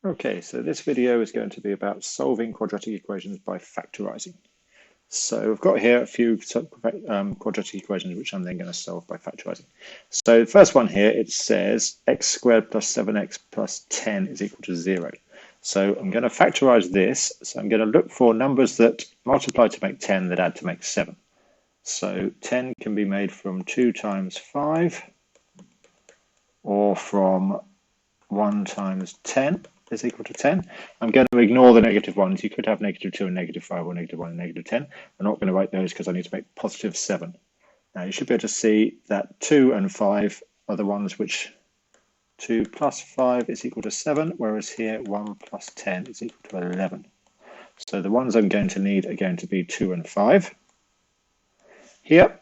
Okay, so this video is going to be about solving quadratic equations by factorizing. So I've got here a few quadratic equations which I'm then going to solve by factorizing. So the first one here, it says x squared plus 7x plus 10 is equal to 0. So I'm going to factorize this. So I'm going to look for numbers that multiply to make 10 that add to make 7. So 10 can be made from 2 times 5 or from 1 times 10 is equal to 10. I'm going to ignore the negative ones. You could have negative 2 and negative 5 or negative 1 and negative 10. I'm not going to write those because I need to make positive 7. Now you should be able to see that 2 and 5 are the ones which 2 plus 5 is equal to 7, whereas here 1 plus 10 is equal to 11. So the ones I'm going to need are going to be 2 and 5 here.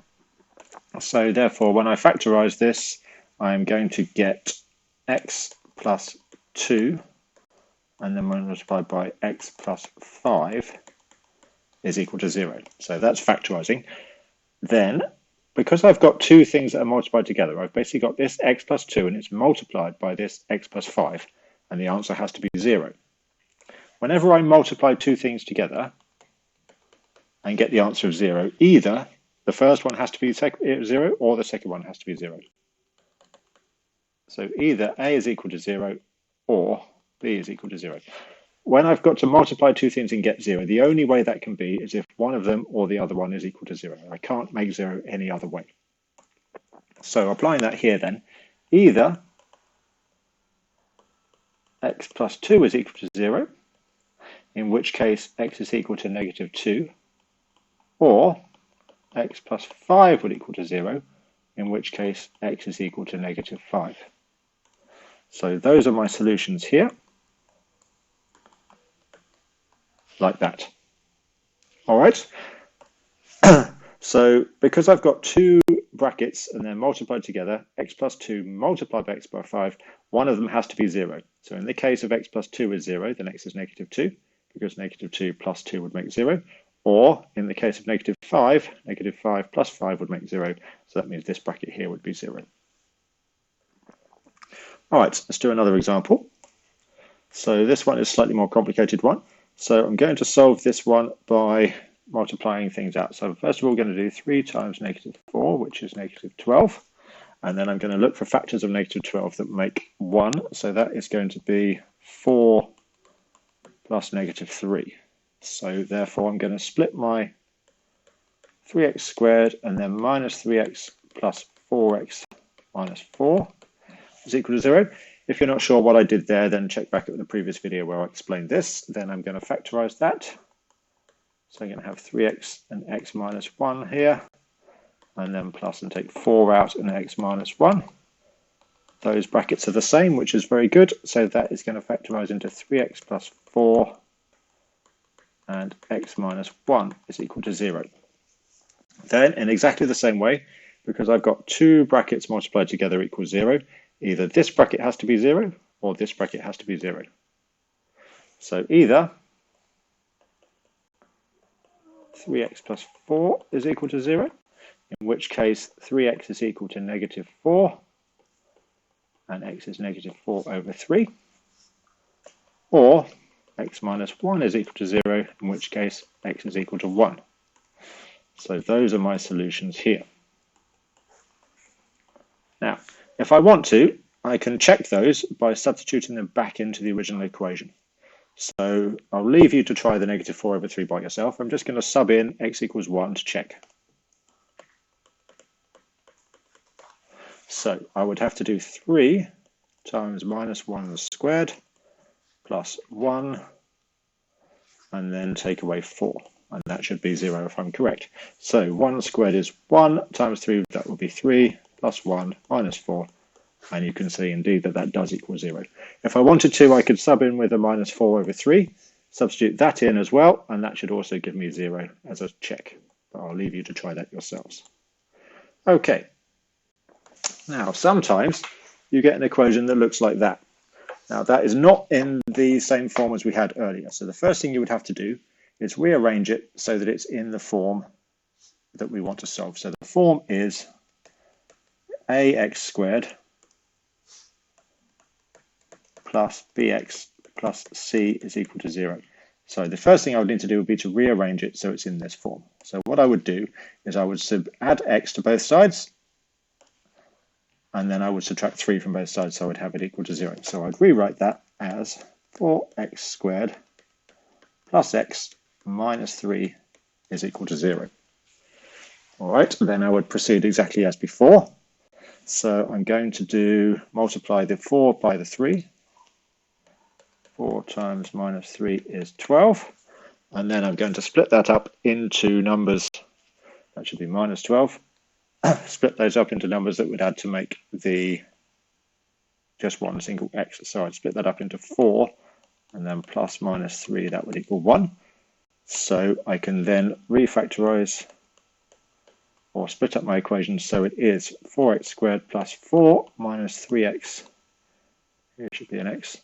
So therefore when I factorize this, I'm going to get x plus 2 and then multiplied by x plus 5 is equal to 0. So that's factorizing. Then, because I've got two things that are multiplied together, I've basically got this x plus 2 and it's multiplied by this x plus 5, and the answer has to be 0. Whenever I multiply two things together and get the answer of 0, either the first one has to be 0 or the second one has to be 0. So either a is equal to 0 or b is equal to 0. When I've got to multiply two things and get 0, the only way that can be is if one of them or the other one is equal to 0. I can't make 0 any other way. So applying that here then, either x plus 2 is equal to 0, in which case x is equal to negative 2, or x plus 5 would equal to 0, in which case x is equal to negative 5. So those are my solutions here, like that. All right. So because I've got two brackets and they're multiplied together, x plus 2 multiplied by x by 5, one of them has to be 0. So in the case of x plus 2 is 0, then x is negative 2, because negative 2 plus 2 would make 0. Or in the case of negative 5 plus 5 would make 0. So that means this bracket here would be 0. All right, let's do another example. So this one is a slightly more complicated one. So I'm going to solve this one by multiplying things out. So first of all, we're going to do 3 times negative 4, which is negative 12. And then I'm going to look for factors of negative 12 that make 1. So that is going to be 4 plus negative 3. So therefore, I'm going to split my 3x squared and then minus 3x plus 4x minus 4 is equal to 0. If you're not sure what I did there, then check back at the previous video where I explained this. Then I'm going to factorize that. So I'm going to have 3x and x minus 1 here, and then plus and take 4 out and x minus 1. Those brackets are the same, which is very good. So that is going to factorize into 3x plus 4 and x minus 1 is equal to 0. Then in exactly the same way, because I've got two brackets multiplied together equals 0, either this bracket has to be 0 or this bracket has to be 0. So either 3x plus 4 is equal to 0, in which case 3x is equal to negative 4 and x is negative 4 over 3, or x minus 1 is equal to 0, in which case x is equal to 1. So those are my solutions here. Now, if I want to, I can check those by substituting them back into the original equation. So I'll leave you to try the negative 4 over 3 by yourself. I'm just going to sub in x equals 1 to check. So I would have to do 3 times minus 1 squared plus 1 and then take away 4. And that should be 0 if I'm correct. So 1 squared is 1 times 3, that will be 3 plus 1 minus 4. And you can see indeed that that does equal 0. If I wanted to, I could sub in with a minus 4 over 3, substitute that in as well, and that should also give me 0 as a check. But I'll leave you to try that yourselves. Okay. Now, sometimes you get an equation that looks like that. Now, that is not in the same form as we had earlier. So the first thing you would have to do is rearrange it so that it's in the form that we want to solve. So the form is ax squared plus bx plus c is equal to 0. So the first thing I would need to do would be to rearrange it so it's in this form. So what I would do is I would add x to both sides, and then I would subtract 3 from both sides, so I would have it equal to 0. So I'd rewrite that as 4x squared plus x minus 3 is equal to 0. All right, then I would proceed exactly as before. So I'm going to multiply the 4 by the 3. 4 times minus 3 is 12. And then I'm going to split that up into numbers. That should be minus 12. Split those up into numbers that would add to make just one single x. So I'd split that up into 4, and then plus minus 3, that would equal 1. So I can then refactorize or split up my equation so it is 4x squared plus 4 minus 3x, here should be an x,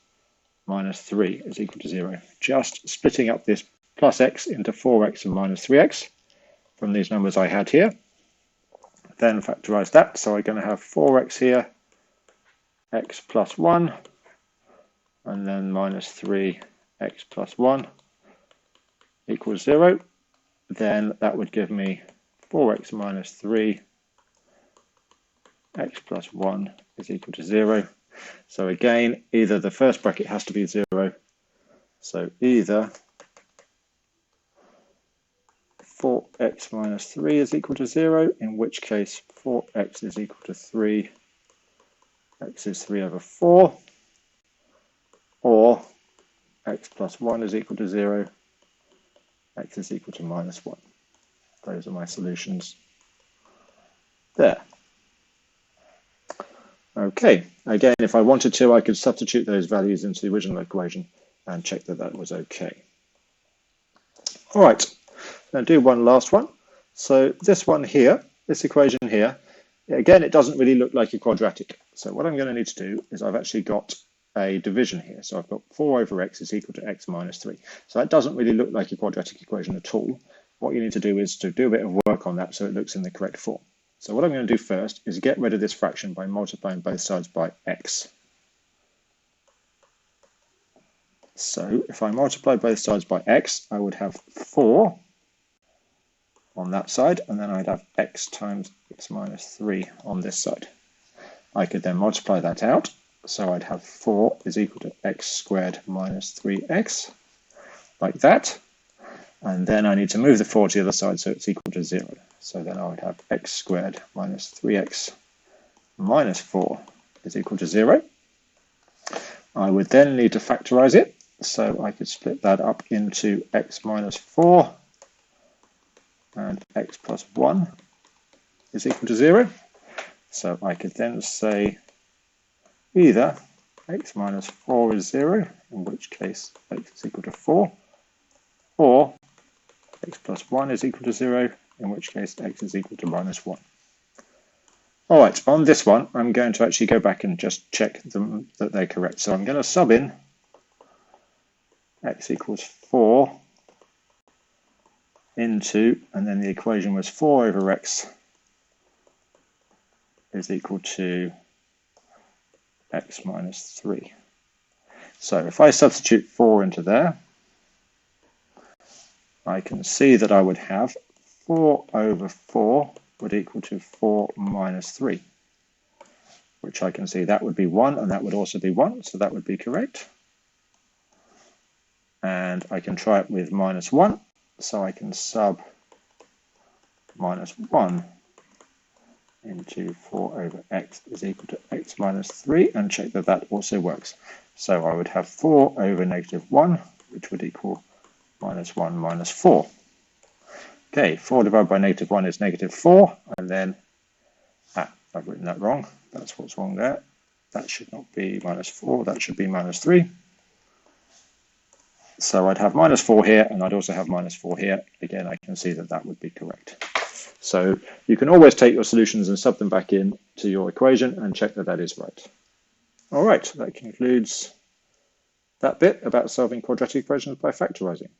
minus 3 is equal to 0. Just splitting up this plus x into 4x and minus 3x from these numbers I had here. Then factorize that, so I'm going to have 4x here, x plus 1, and then minus 3x plus 1 equals 0. Then that would give me 4x minus 3, x plus 1 is equal to 0. So again, either the first bracket has to be 0, so either 4x minus 3 is equal to 0, in which case 4x is equal to 3, x is 3 over 4, or x plus 1 is equal to 0, x is equal to minus 1. Those are my solutions there. Okay, again, if I wanted to, I could substitute those values into the original equation and check that that was okay. All right, now do one last one. So this one here, this equation here, again, it doesn't really look like a quadratic. So what I'm going to need to do is I've actually got a division here. So I've got 4 over x is equal to x minus 3. So that doesn't really look like a quadratic equation at all. What you need to do is to do a bit of work on that so it looks in the correct form. So what I'm going to do first is get rid of this fraction by multiplying both sides by x. So if I multiply both sides by x, I would have 4 on that side, and then I'd have x times x minus 3 on this side. I could then multiply that out, so I'd have 4 is equal to x squared minus 3x, like that. And then I need to move the 4 to the other side so it's equal to 0. So then I would have x squared minus 3x minus 4 is equal to 0. I would then need to factorize it. So I could split that up into x minus 4 and x plus 1 is equal to 0. So I could then say either x minus 4 is 0, in which case x is equal to 4, or x plus 1 is equal to 0, in which case x is equal to minus 1. All right, on this one, I'm going to actually go back and just check them that they're correct. So I'm going to sub in x equals 4 into, and then the equation was 4 over x is equal to x minus 3. So if I substitute 4 into there, I can see that I would have 4 over 4 would equal to 4 minus 3, which I can see that would be 1, and that would also be 1, so that would be correct. And I can try it with minus 1, so I can sub minus 1 into 4 over x is equal to x minus 3, and check that that also works. So I would have 4 over negative 1, which would equal minus 1 minus 4. Okay, 4 divided by negative 1 is negative 4, and then, I've written that wrong. That's what's wrong there. That should not be minus 4, that should be minus 3. So I'd have minus 4 here, and I'd also have minus 4 here. Again, I can see that that would be correct. So you can always take your solutions and sub them back in to your equation and check that that is right. All right, that concludes that bit about solving quadratic equations by factorizing.